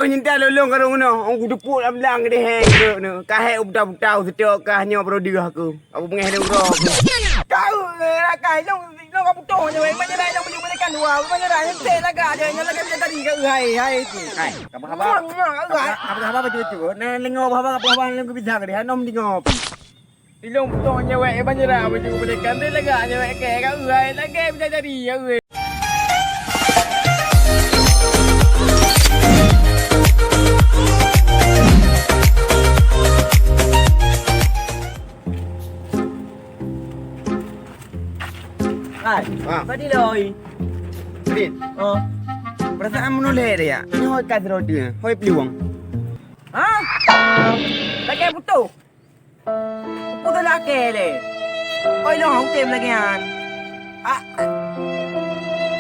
Nyinta lolong karung no. Ang gudupuk lam lang de hang ke no. Kahek ubtau-ubtau setok kah nyo brodia aku. Aku pengeh dong ro. Kau rakai long ka puto je weh. Mana rai long baju balikan dua. Mana rai te laga je. Nyala kan tadi ke hai tu. Hai, apa cucu? Nah lengop apa lengo bisa ke dia nom dingop. Ilong puto je weh. Mana rai baju balikan te laga je weh. Ke ka hai laga bisa jadi ya weh. Hai, Padi loi. Din. Perasaan menoleh dia. Ni hoi kat roda. Hoi peluang. Ha? Laga puto. Puto laki le. Oi long hong tem lagi han.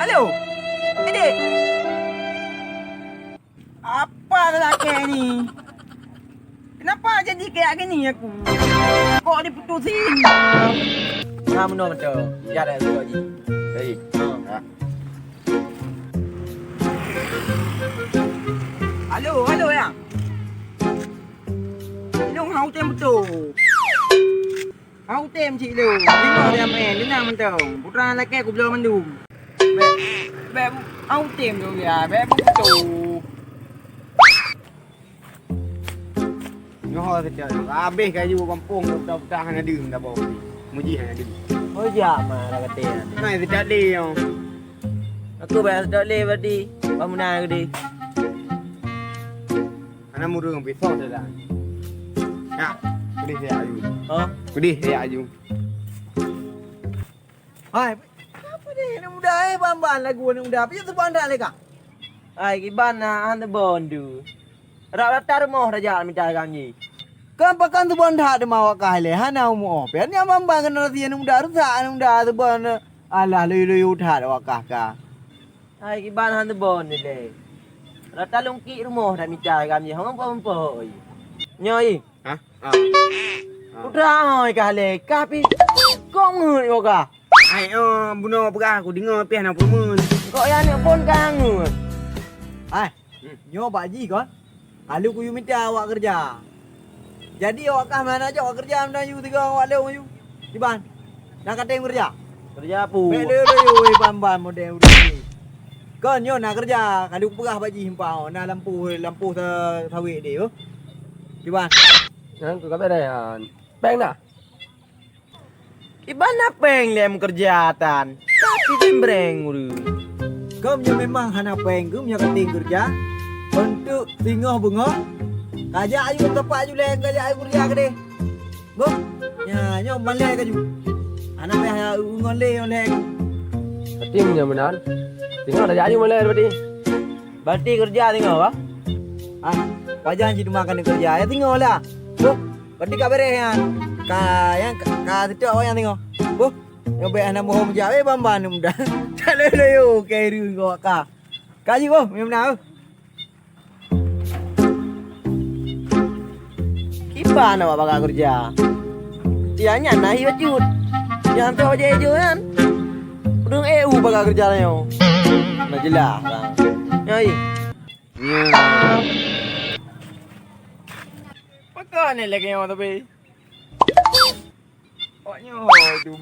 Halo. Adik. Apa lelaki ni? Kenapa jadi kayak gini aku? Kok diputusin? Kamu no betul. Ya dah tu lagi. Baik. Halo ya. Long hau tem betul. Hau tem chị Lưu. Dengar dia main, dengar mentang. Putra lelaki aku belum mendung. Beb hau tem tu ya, beb betul. Nyo hoi setok. Habis kayu kampung dah hang ada dah bawa. Muji hang ada. Oh jam lah kata dia. Nah setok dia. Aku bayar sedap le berarti. Bangunan aku di. Ana murung pisau dah. Ya, kudih dia ayu. Oh. Kudih dia ayu. Hai. Apa ni? Ni muda bamban lagu ni muda. Apa tu bandar le kak? Ai kiban na han bondu. Rak tar moh raja minta gangi. Kan pakan tu bandar de mawa kah le. Han au mo. Pe ni bamban kan rasi ni muda rusak ni muda tu bon. Alah lui uthat wakah ka. Ai kiban han bon ni le. Rak talung ki rumah dah minta gangi. Hang apa-apa. Nyoi. Hah? Putra oi kah le. Kah pi kong ngut wakah. Ai buno perah aku dengar pian apa mun. Kok yang ni pun kangen. Hai, nyo Pak Haji kon. Halu ku you minta awak kerja. Jadi awak kah mana aja awak kerja mana you tiga awak leu you. Di ban. Nak kata yang kerja. Kerja pu. Bele you ban model ni. Kon nyo nak kerja, halu perah Pak Haji himpau nak lampu sawit dia. Di ban. Yang tu kata dia, peng dah. Iban apa yang lem kerjaan? Tapi tembreng uru. Kau punya memang hana peng, kau punya keting kerja. Untuk tinggal bunga. Kajak ayu tempat ayu leng, kajak ayu kerja ke deh. Buk, nyo malai kaju. Anak peh ungon leng. Timnya benar. Tinggal ada jadi mulai berarti. Berarti kerja tinggal apa? Wajan cik makan kerja ya tinggal lah. Buk, berarti kabarnya yang yang situ awak yang tengok. Boh, yang baik anak mohon menjawab bamban muda. Tak leh yo kairu kau ka. Kaji boh, memang nak. Kiban awak bakal kerja. Tianya nahi wajud. Jangan tu aja kan. Udung EU bakal kerja yo. Nah jelas kan. Nyai. Ya. Pakai ni lagi yang tapi. Oknya tu.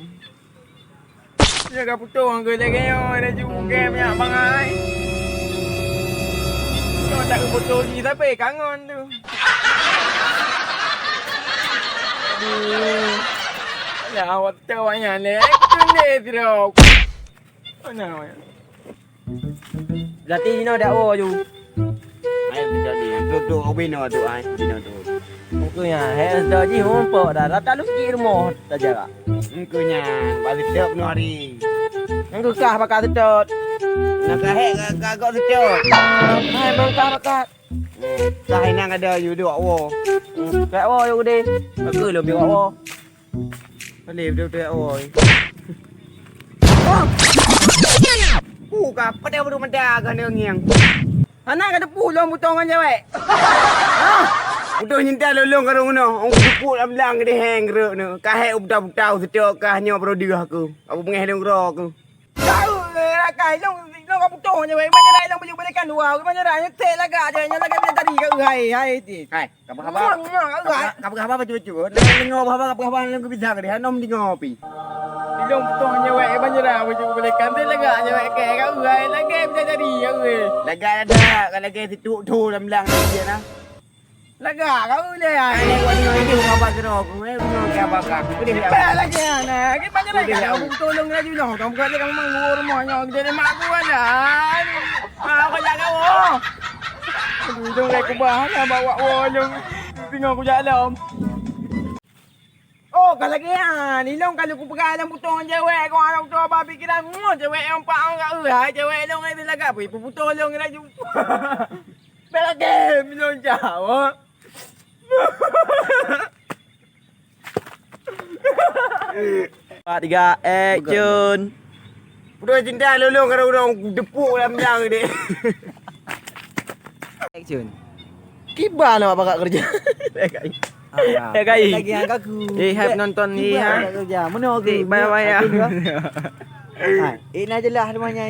Dia kat putu orang ke lagi yo ada juga banyak bangai. Kau tak ke putu ni tapi kangen tu. Aduh. Ya awak tahu banyak le. Tunde tidak. Mana awak? Berarti ni dah tu. Ai setok dia. Tu obino tu ai. Obino tu. Mungkinnya hes dah ji hompo dah rata lu ki rumah dah jaga. Engkunya balik sedap no hari. Yang tu kah bakal sedot. Nak kahek kagak sedap. Hai bangkah bakal. Kahai nang ada you duk wo. Kayak wo yo gede. Aku lu biar wo. Boleh betul oi. Ka pada baru menda kan dia ngiang. Anak ada pulang butongan cewek. Udah nyinta lolong karung no. Ang gudupuk lam lang de hang geruk no. Kahek ubtau-ubtau setok kah nyo brodia aku. Aku pengeh dong ro aku. Kau rakai long Nó có một tổ như vậy, bao nhiêu đây đâu, bao nhiêu can đùa, bao nhiêu đây thế là gà trời, nhá là cái tadi cái hay thì. Hai, kamu apa cucu? Ngopo apa lu bisa ke dia nom di ngopi. Đi lông một tổ như vậy, bao nhiêu nào bao nhiêu balik kan thế là gà như vậy, kẻ cái người là game bisa jadi cái người. Laga ada, kalau ke situ tu dalam bilang dia nah. Là gà cái người này. Ini gua ni apa kena aku, ngono ke apa kak. Ku dia. Bè là kìa nè, cái bao nhiêu này cả cũng tôi lưng ra chứ nhỏ, không có cái mang ngô nó mỏi nhỏ cái này mà của anh à. À có nhà đâu. Trong này cũng bà là bà quạ nhưng tinggal ko dyan alam. Oh, kalagi yan. Ilong kaluko pagkain mo to ang jawe. Kung anong to, babikiran mo. Jawe ang paang kauhay. Jawe ilong ay talaga. Puputulong na yung... Palagi, milong jawa. Tiga action. Udah cinta lu kalau orang depuk dalam bilang dia. Action. Kiba na baka kerja. Kayak lagi yang kaku. Hype nonton ni ha. Kerja. Mana aku? Bye bye ya. Ini aja lah namanya